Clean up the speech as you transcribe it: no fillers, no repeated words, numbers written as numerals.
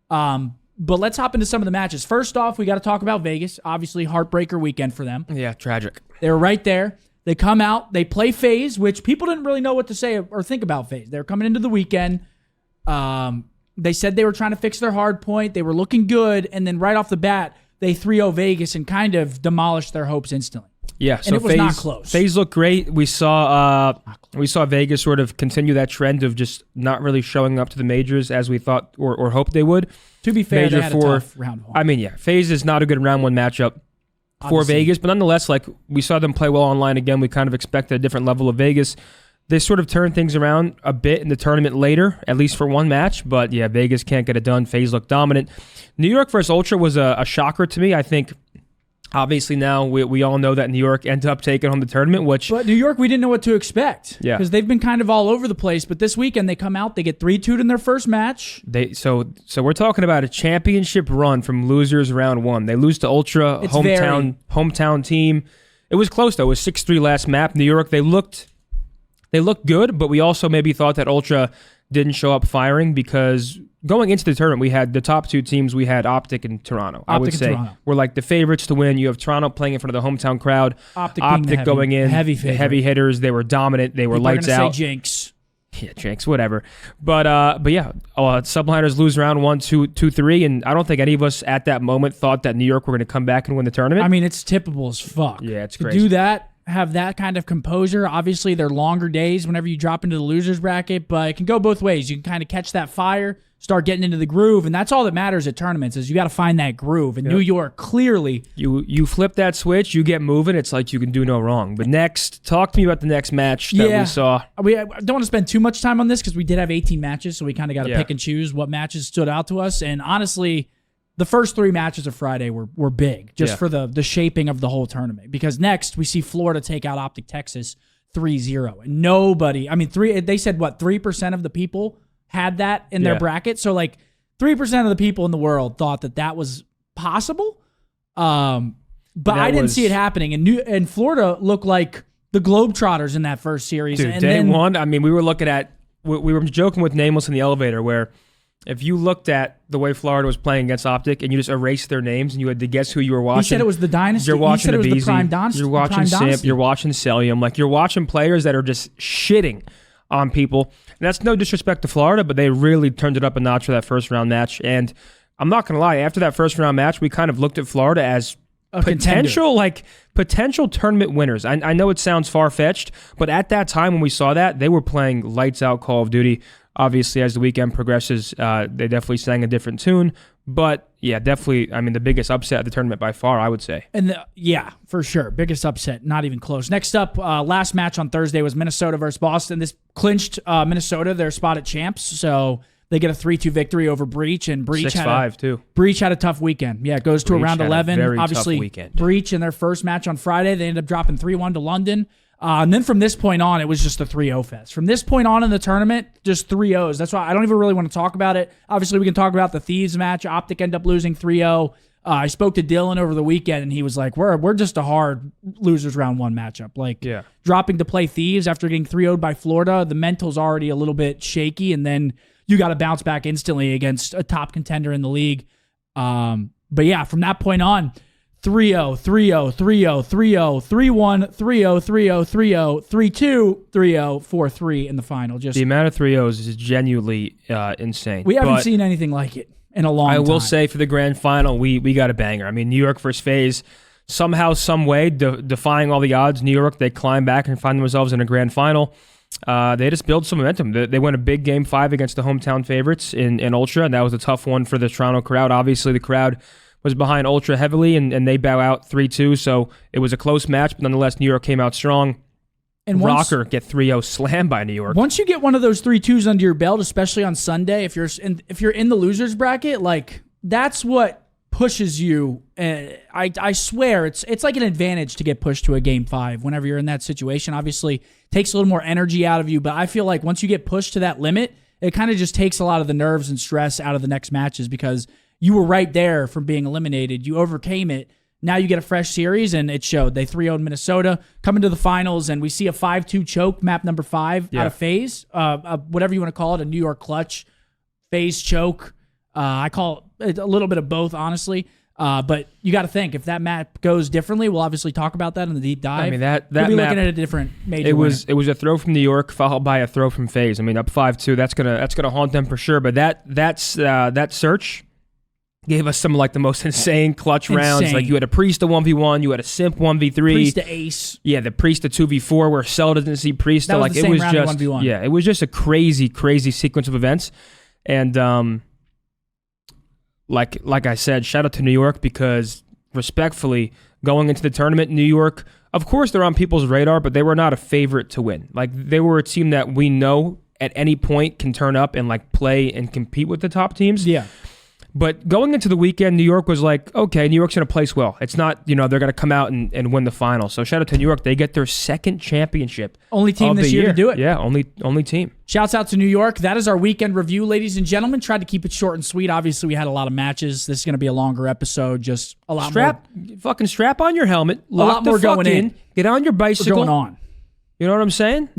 But let's hop into some of the matches. First off, we got to talk about Vegas. Obviously, heartbreaker weekend for them. Yeah, tragic. They were right there. They come out. They play FaZe, which people didn't really know what to say or think about FaZe. They were coming into the weekend. They said they were trying to fix their hard point. They were looking good. And then right off the bat, they 3-0 Vegas and kind of demolished their hopes instantly. Yeah, so and it was not close. FaZe looked great. We saw Vegas sort of continue that trend of just not really showing up to the majors as we thought or hoped they would. To be fair, they had a tough round one. I mean, yeah, FaZe is not a good round one matchup for Vegas, but nonetheless, like we saw them play well online again. We kind of expected a different level of Vegas. They sort of turned things around a bit in the tournament later, at least for one match. But yeah, Vegas can't get it done. FaZe looked dominant. New York versus Ultra was a shocker to me. I think obviously now we all know that New York ended up taking home the tournament, But New York, we didn't know what to expect. Yeah. Because they've been kind of all over the place. But this weekend, they come out, they get 3-2'd in their first match. So we're talking about a championship run from losers round one. They lose to Ultra, hometown team. It was close, though. It was 6-3 last map. New York, they looked good, but we also maybe thought that Ultra didn't show up firing because going into the tournament, we had the top two teams. We had OpTic and Toronto. I would say we're like the favorites to win. You have Toronto playing in front of the hometown crowd. OpTic going in, heavy hitters. They were dominant. They were People lights out. Say Jinx. Yeah, Jinx, whatever. But yeah, Subliners lose round 1, 2, 3, and I don't think any of us at that moment thought that New York were going to come back and win the tournament. I mean, it's tippable as fuck. Yeah, it's to crazy. do that, have that kind of composure. Obviously, they're longer days whenever you drop into the losers bracket, but it can go both ways. You can kind of catch that fire, start getting into the groove, and that's all that matters at tournaments is you got to find that groove. And New York, clearly, you flip that switch, you get moving. It's like you can do no wrong. But next, talk to me about the next match that we saw. I don't want to spend too much time on this because we did have 18 matches, so we kind of got to pick and choose what matches stood out to us. And honestly, the first 3 matches of Friday were big just for the shaping of the whole tournament. Because next, we see Florida take out OpTic Texas 3-0. And nobody, I mean, they said, 3% of the people had that in their bracket. So, 3% of the people in the world thought that was possible. But I didn't see it happening. And Florida looked like the Globetrotters in that first series. Dude, and day one, I mean, we were joking with Nameless in the elevator where if you looked at the way Florida was playing against OpTic and you just erased their names and you had to guess who you were watching. He said it was the Dynasty. You're watching the Abizi, Prime Dynasty. You're watching Simp. You're watching Celium. You're watching players that are just shitting on people. And that's no disrespect to Florida, but they really turned it up a notch for that first round match. And I'm not going to lie, after that first round match, we kind of looked at Florida as potential tournament winners. I know it sounds far-fetched, but at that time when we saw that, they were playing lights out Call of Duty. Obviously, as the weekend progresses, they definitely sang a different tune. But yeah, definitely, I mean, the biggest upset of the tournament by far, I would say. And for sure. Biggest upset, not even close. Next up, last match on Thursday was Minnesota versus Boston. This clinched Minnesota their spot at champs. So they get a 3-2 victory over Breach. And Breach 6-5 too. Breach had a tough weekend. Yeah, it goes to around 11. Obviously, tough weekend. Breach in their first match on Friday, they ended up dropping 3-1 to London. And then from this point on, it was just a 3-0 fest. From this point on in the tournament, just 3-0s. That's why I don't even really want to talk about it. Obviously, we can talk about the Thieves match. OpTic ended up losing 3-0. I spoke to Dylan over the weekend, and he was like, we're just a hard losers round 1 matchup. Dropping to play Thieves after getting 3-0'd by Florida, the mental's already a little bit shaky, and then you got to bounce back instantly against a top contender in the league. But yeah, from that point on, 3-0, 3-0, 3-0, 3-0, 3-1, 3-0, 3-0, 3-0, 3-2, 3-0, 4-3 in the final. Just the amount of 3-0s is genuinely insane. We haven't seen anything like it in a long time. I will say for the grand final, we got a banger. I mean, New York versus FaZe, somehow, some way, defying all the odds. New York, they climb back and find themselves in a grand final. They just build some momentum. They win a big game 5 against the hometown favorites in Ultra, and that was a tough one for the Toronto crowd. Obviously, the crowd was behind Ultra heavily, and they bow out 3-2, so it was a close match, but nonetheless, New York came out strong. And Rocker get 3-0 slammed by New York. Once you get one of those 3-2s under your belt, especially on Sunday, if you're in the losers bracket, that's what pushes you. I swear, it's like an advantage to get pushed to a game 5 whenever you're in that situation. Obviously, it takes a little more energy out of you, but I feel like once you get pushed to that limit, it kind of just takes a lot of the nerves and stress out of the next matches because you were right there from being eliminated. You overcame it. Now you get a fresh series, and it showed. They 3-0'd Minnesota, come into the finals, and we see a 5-2 choke, map number 5 out of FaZe. Whatever you want to call it, a New York clutch, FaZe choke. I call it a little bit of both, honestly. But you got to think, if that map goes differently, we'll obviously talk about that in the deep dive. I mean, that we'll be map, looking at a different major. It was a throw from New York followed by a throw from FaZe. I mean, up 5-2. That's gonna haunt them for sure. But that search gave us some like the most insane clutch rounds. Like you had a Priest to 1v1, you had a Simp 1v3, Priest to Ace. Yeah, the Priest to 2v4 where Cell doesn't see Priest. That was like the same round in 1v1. Yeah, it was just a crazy sequence of events. And like I said, shout out to New York because respectfully, going into the tournament, New York, of course they're on people's radar, but they were not a favorite to win. Like they were a team that we know at any point can turn up and like play and compete with the top teams. Yeah. But going into the weekend, New York was like, okay, New York's going to place well. It's not, they're going to come out and win the final. So shout out to New York. They get their second championship. Only team this year to do it. Yeah, only team. Shouts out to New York. That is our weekend review, ladies and gentlemen. Tried to keep it short and sweet. Obviously, we had a lot of matches. This is going to be a longer episode. Just a lot more. Fucking strap on your helmet. A lot more going in. Get on your bicycle. We're going on. You know what I'm saying?